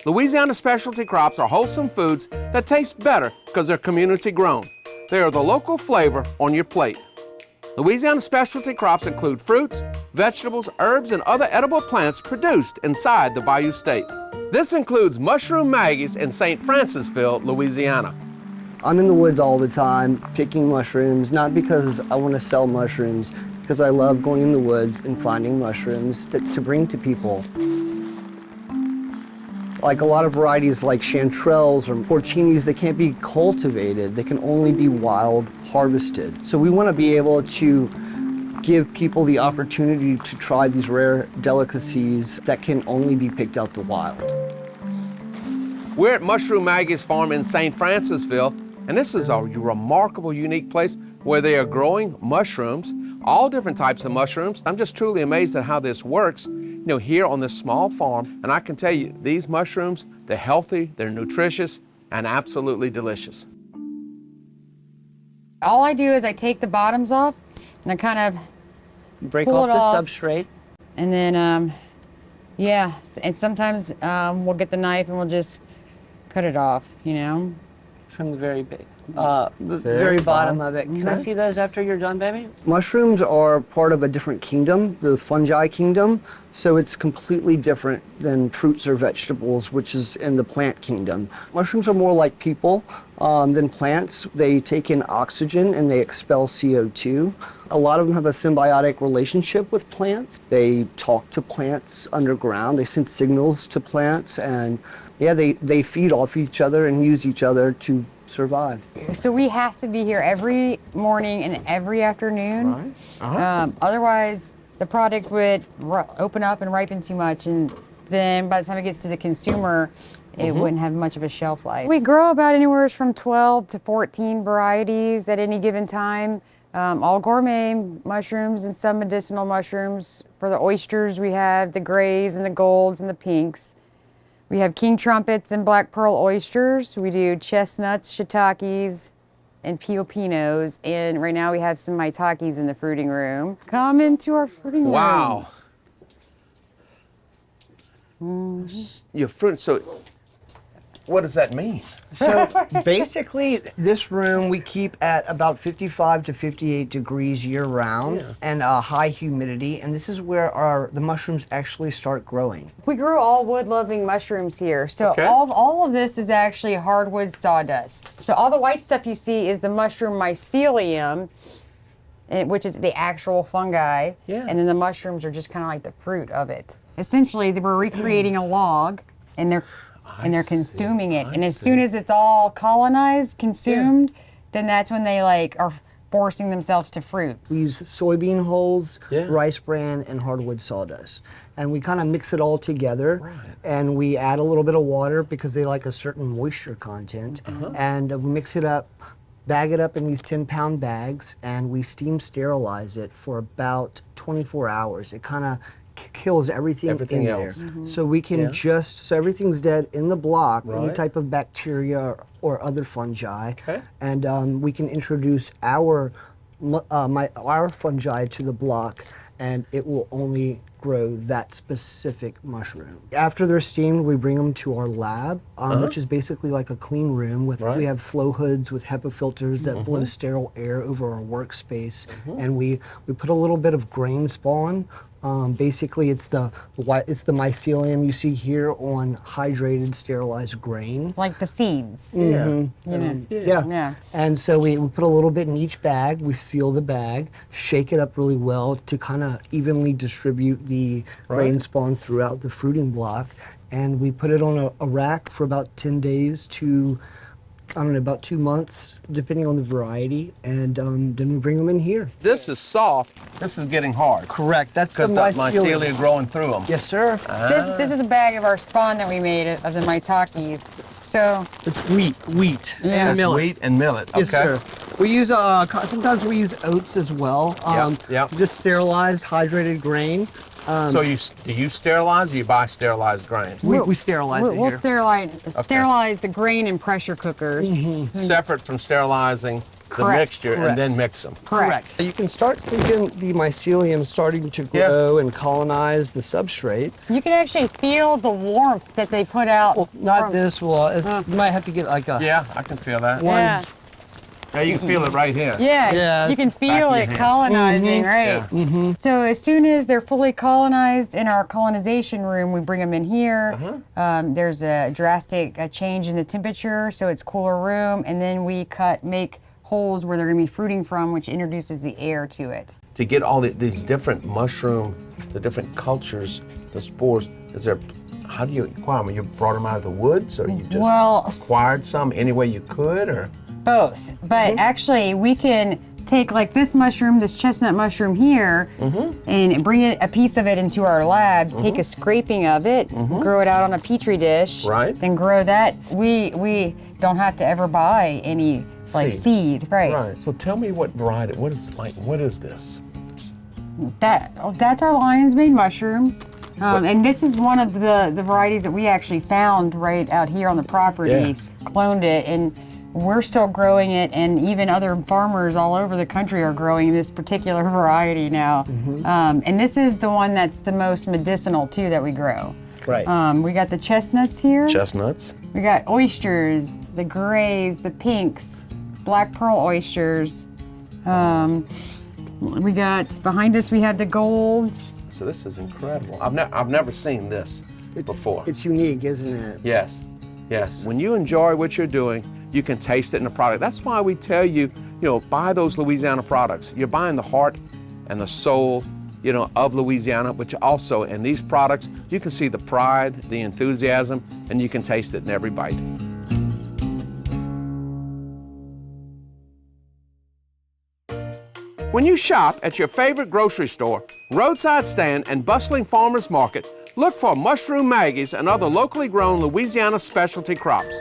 Louisiana specialty crops are wholesome foods that taste better because they're community grown. They are the local flavor on your plate. Louisiana specialty crops include fruits, vegetables, herbs, and other edible plants produced inside the Bayou State. This includes mushroom Maggies in St. Francisville, Louisiana. I'm in the woods all the time picking mushrooms, not because I want to sell mushrooms, because I love going in the woods and finding mushrooms to bring to people. Like a lot of varieties like chanterelles or porcinis, they can't be cultivated. They can only be wild harvested. So we want to be able to give people the opportunity to try these rare delicacies that can only be picked out the wild. We're at Mushroom Maggie's farm in St. Francisville, and this is a remarkable, unique place where they are growing mushrooms, all different types of mushrooms. I'm just truly amazed at how this works, here on this small farm. And I can tell you, these mushrooms, they're healthy, they're nutritious, and absolutely delicious. All I do is I take the bottoms off, and I kind of Break pull off it the off. substrate. And then, and sometimes we'll get the knife and we'll just cut it off, Trim the very big, the very bottom of it. Can I see those after you're done, baby? Mushrooms are part of a different kingdom, the fungi kingdom. So it's completely different than fruits or vegetables, which is in the plant kingdom. Mushrooms are more like people than plants. They take in oxygen and they expel CO2. A lot of them have a symbiotic relationship with plants. They talk to plants underground. They send signals to plants, and they feed off each other and use each other to survive. So we have to be here every morning and every afternoon. Right. Otherwise, the product would open up and ripen too much, and then by the time it gets to the consumer, it wouldn't have much of a shelf life. We grow about anywhere from 12 to 14 varieties at any given time. All gourmet mushrooms and some medicinal mushrooms. For the oysters, we have the grays and the golds and the pinks. We have king trumpets and black pearl oysters. We do chestnuts, shiitakes, and piopinos. And right now we have some maitakes in the fruiting room. Come into our fruiting room. Wow. Your fruit, so what does that mean? So basically, this room we keep at about 55 to 58 degrees year round and high humidity, and this is where the mushrooms actually start growing. We grow all wood-loving mushrooms here. So Okay. all of this is actually hardwood sawdust. So all the white stuff you see is the mushroom mycelium, which is the actual fungi. Yeah. And then the mushrooms are just kind of like the fruit of it. Essentially, we're recreating a log, and they're consuming it. And as soon as it's all colonized, consumed, then that's when they are forcing themselves to fruit. We use soybean hulls, Yeah. rice bran, and hardwood sawdust. And we kind of mix it all together, and we add a little bit of water because they like a certain moisture content. And we mix it up, bag it up in these 10-pound bags, and we steam sterilize it for about 24 hours. It kind of kills everything in else. there. So we can so everything's dead in the block, any Right. type of bacteria or other fungi. Okay. And we can introduce our fungi to the block, and it will only grow that specific mushroom. After they're steamed, we bring them to our lab, which is basically like a clean room. We have flow hoods with HEPA filters that blow sterile air over our workspace, and we put a little bit of grain spawn. Basically, it's the mycelium you see here on hydrated, sterilized grain. Like the seeds. Yeah. And so we put a little bit in each bag. We seal the bag, shake it up really well to kind of evenly distribute the grain spawn throughout the fruiting block. And we put it on a rack for about 10 days to, about 2 months, depending on the variety. And then we bring them in here. This is soft. This is getting hard. Correct. That's the Because the mycelia growing through them. Yes, sir. This is a bag of our spawn that we made of the maitakes. So It's wheat, Yeah. and millet. Wheat and millet. Yes, sir. We use sometimes we use oats as well. Just sterilized, hydrated grain. So do you sterilize or you buy sterilized grain? We sterilize it we'll here. sterilize the grain in pressure cookers. Separate from sterilizing Correct. mixture and then mix them. Correct. You can start seeing the mycelium starting to grow and colonize the substrate. You can actually feel the warmth that they put out. Well, not from- this. Well, you might have to get like a. Yeah, I can feel that. Yeah. Yeah, you can feel it right here. Yeah, Yeah, you can it's feel back it in your hand. colonizing, right? Yeah. So as soon as they're fully colonized in our colonization room, we bring them in here. There's a drastic change in the temperature, so it's cooler room, and then we make holes where they're going to be fruiting from, which introduces the air to it. To get all these different mushroom, the different cultures, the spores, how do you acquire them? You brought them out of the woods, or you just acquired some any way you could, or? Both, but actually we can take like this mushroom, this chestnut mushroom here, and bring a piece of it into our lab, take a scraping of it, grow it out on a petri dish, Right. then grow that. We don't have to ever buy any seed, right? Right. So tell me what variety, what is this? That's our lion's mane mushroom. And this is one of the varieties that we actually found right out here on the property, Yes. cloned it, and we're still growing it, and even other farmers all over the country are growing this particular variety now. And this is the one that's the most medicinal too that we grow. Right. We got the chestnuts here. Chestnuts. We got oysters, the grays, the pinks, black pearl oysters. We got, behind us we have the golds. So this is incredible. I've never seen this before. It's unique, isn't it? Yes, yes. When you enjoy what you're doing, you can taste it in the product. That's why we tell you, buy those Louisiana products. You're buying the heart and the soul, of Louisiana, but you also, in these products, you can see the pride, the enthusiasm, and you can taste it in every bite. When you shop at your favorite grocery store, roadside stand, and bustling farmers market, look for mushroom Maggies and other locally grown Louisiana specialty crops.